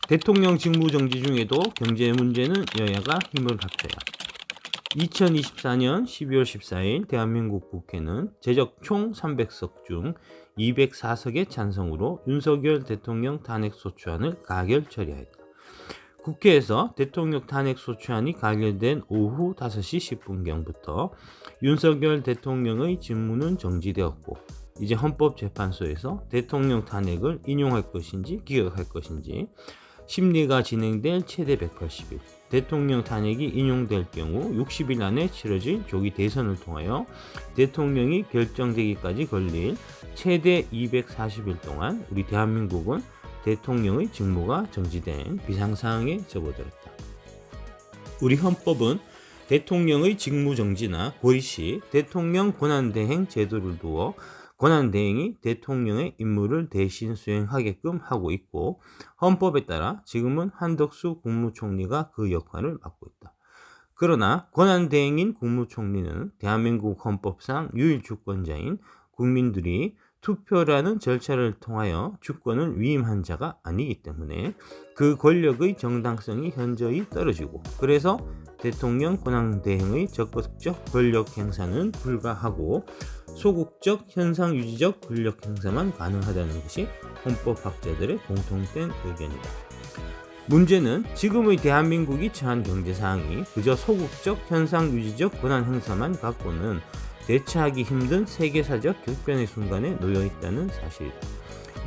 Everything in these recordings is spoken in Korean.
대통령 직무정지 중에도 경제 문제는 여야가 힘을 합쳐야. 2024년 12월 14일 대한민국 국회는 제적 총 300석 중 204석의 찬성으로 윤석열 대통령 탄핵소추안을 가결 처리하였다. 국회에서 대통령 탄핵소추안이 가결된 오후 5시 10분경부터 윤석열 대통령의 직무는 정지되었고, 이제 헌법재판소에서 대통령 탄핵을 인용할 것인지 기각할 것인지 심리가 진행될 최대 180일, 대통령 탄핵이 인용될 경우 60일 안에 치러질 조기 대선을 통하여 대통령이 결정되기까지 걸릴 최대 240일 동안 우리 대한민국은 대통령의 직무가 정지된 비상상황에 접어들었다. 우리 헌법은 대통령의 직무정지나 고의 시 대통령 권한대행 제도를 두어 권한대행이 대통령의 임무를 대신 수행하게끔 하고 있고, 헌법에 따라 지금은 한덕수 국무총리가 그 역할을 맡고 있다. 그러나 권한대행인 국무총리는 대한민국 헌법상 유일 주권자인 국민들이 투표라는 절차를 통하여 주권을 위임한 자가 아니기 때문에 그 권력의 정당성이 현저히 떨어지고, 그래서 대통령 권한대행의 적극적 권력 행사는 불가하고 소극적 현상유지적 권력 행사만 가능하다는 것이 헌법학자들의 공통된 의견이다. 문제는 지금의 대한민국이 처한 경제상황이 그저 소극적 현상유지적 권한 행사만 갖고는 대처하기 힘든 세계사적 격변의 순간에 놓여있다는 사실이다.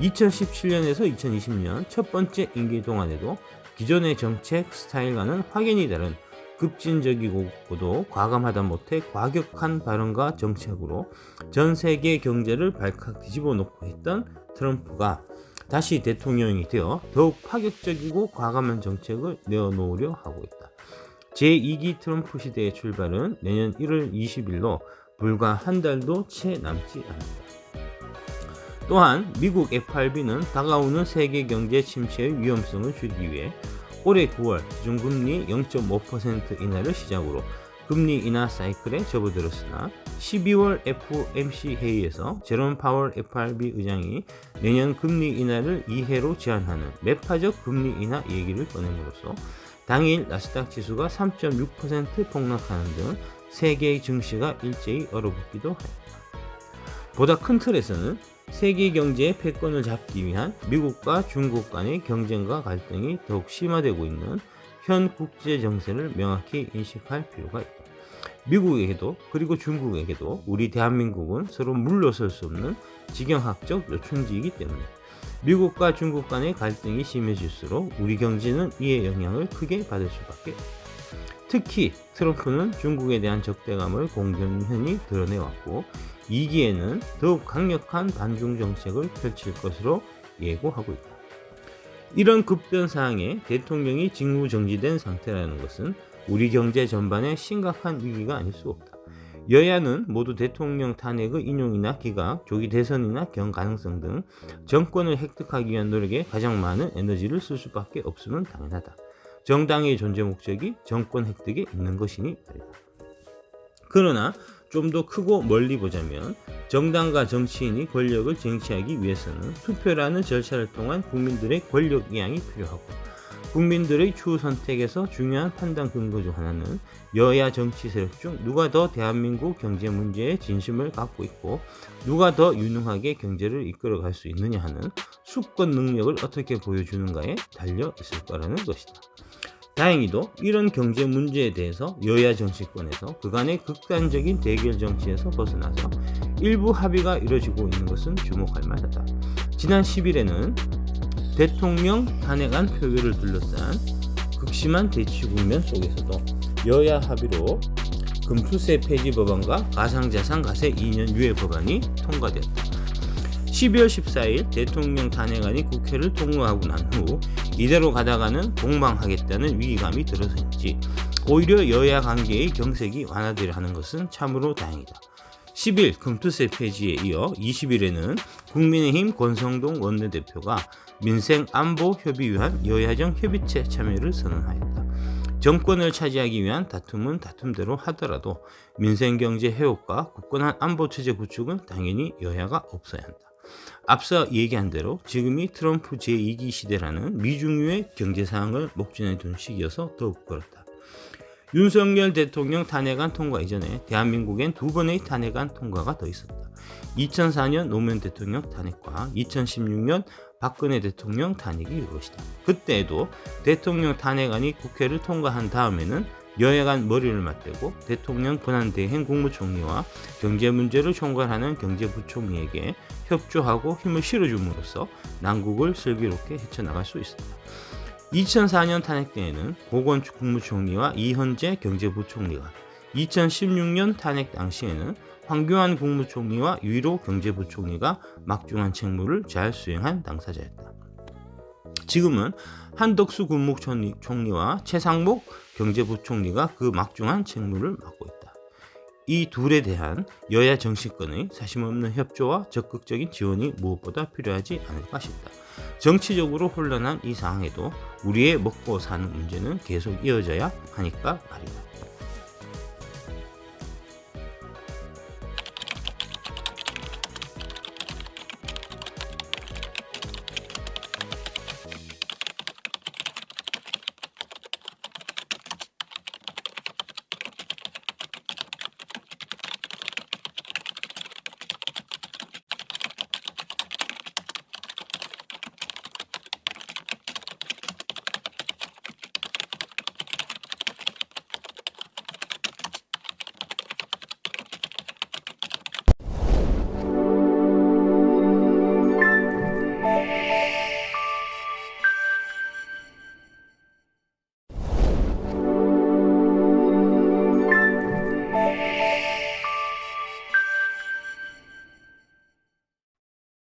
2017년에서 2020년 첫 번째 임기 동안에도 기존의 정책 스타일과는 확연히 다른 급진적이고도 과감하다 못해 과격한 발언과 정책으로 전 세계 경제를 발칵 뒤집어 놓고 했던 트럼프가 다시 대통령이 되어 더욱 파격적이고 과감한 정책을 내어놓으려 하고 있다. 제2기 트럼프 시대의 출발은 내년 1월 20일로 불과 한 달도 채 남지 않았다. 또한 미국 FRB는 다가오는 세계 경제 침체의 위험성을 줄이기 위해 올해 9월 기준금리 0.5% 인하를 시작으로 금리 인하 사이클에 접어들었으나 12월 FOMC 회의에서 제롬 파월 FRB 의장이 내년 금리 인하를 2회로 제한하는 매파적 금리 인하 얘기를 꺼냄으로써 당일 나스닥 지수가 3.6% 폭락하는 등 세계의 증시가 일제히 얼어붙기도 하였다. 보다 큰 틀에서는 세계 경제의 패권을 잡기 위한 미국과 중국 간의 경쟁과 갈등이 더욱 심화되고 있는 현 국제 정세를 명확히 인식할 필요가 있다. 미국에게도 그리고 중국에게도 우리 대한민국은 서로 물러설 수 없는 지경학적 요충지이기 때문에 미국과 중국 간의 갈등이 심해질수록 우리 경제는 이에 영향을 크게 받을 수밖에 없다. 특히 트럼프는 중국에 대한 적대감을 공공연히 드러내왔고 2기에는 더욱 강력한 반중 정책을 펼칠 것으로 예고하고 있다. 이런 급변 사항에 대통령이 직무정지된 상태라는 것은 우리 경제 전반에 심각한 위기가 아닐 수 없다. 여야는 모두 대통령 탄핵의 인용이나 기각, 조기 대선이나 가능성 등 정권을 획득하기 위한 노력에 가장 많은 에너지를 쓸 수밖에 없음은 당연하다. 정당의 존재 목적이 정권 획득에 있는 것이니 말이다. 그러나 좀 더 크고 멀리 보자면 정당과 정치인이 권력을 쟁취하기 위해서는 투표라는 절차를 통한 국민들의 권력 이양이 필요하고, 국민들의 추후 선택에서 중요한 판단 근거 중 하나는 여야 정치 세력 중 누가 더 대한민국 경제 문제에 진심을 갖고 있고 누가 더 유능하게 경제를 이끌어갈 수 있느냐 하는 수권 능력을 어떻게 보여주는가에 달려 있을 거라는 것이다. 다행히도 이런 경제 문제에 대해서 여야 정치권에서 그간의 극단적인 대결 정치에서 벗어나서 일부 합의가 이루어지고 있는 것은 주목할 만하다. 지난 10일에는 대통령 탄핵안 표결을 둘러싼 극심한 대치 국면 속에서도 여야 합의로 금투세 폐지 법안과 가상자산 과세 2년 유예 법안이 통과되었다. 12월 14일 대통령 탄핵안이 국회를 통과하고 난 후 이대로 가다가는 공방하겠다는 위기감이 들어서인지 오히려 여야 관계의 경색이 완화되려 하는 것은 참으로 다행이다. 10일 금투세 폐지에 이어 20일에는 국민의힘 권성동 원내대표가 민생안보협의 위한 여야정 협의체 참여를 선언하였다. 정권을 차지하기 위한 다툼은 다툼대로 하더라도 민생경제 회복과 굳건한 안보체제 구축은 당연히 여야가 없어야 한다. 앞서 얘기한 대로 지금이 트럼프 제2기 시대라는 미중유의 경제 상황을 목전에 둔 시기여서 더욱 그렇다. 윤석열 대통령 탄핵안 통과 이전에 대한민국엔 두 번의 탄핵안 통과가 더 있었다. 2004년 노무현 대통령 탄핵과 2016년 박근혜 대통령 탄핵이 이루어지다. 그때에도 대통령 탄핵안이 국회를 통과한 다음에는 여야 간 머리를 맞대고 대통령 권한대행 국무총리와 경제 문제를 총괄하는 경제부총리에게 협조하고 힘을 실어줌으로써 난국을 슬기롭게 헤쳐나갈 수 있었다. 2004년 탄핵 때에는 고건 국무총리와 이현재 경제부총리가, 2016년 탄핵 당시에는 황교안 국무총리와 유일호 경제부총리가 막중한 책무를 잘 수행한 당사자였다. 지금은 한덕수 국무총리와 최상목 경제부총리가 그 막중한 책무를 맡고 있다. 이 둘에 대한 여야 정치권의 사심없는 협조와 적극적인 지원이 무엇보다 필요하지 않을까 싶다. 정치적으로 혼란한 이 상황에도 우리의 먹고 사는 문제는 계속 이어져야 하니까 말이다.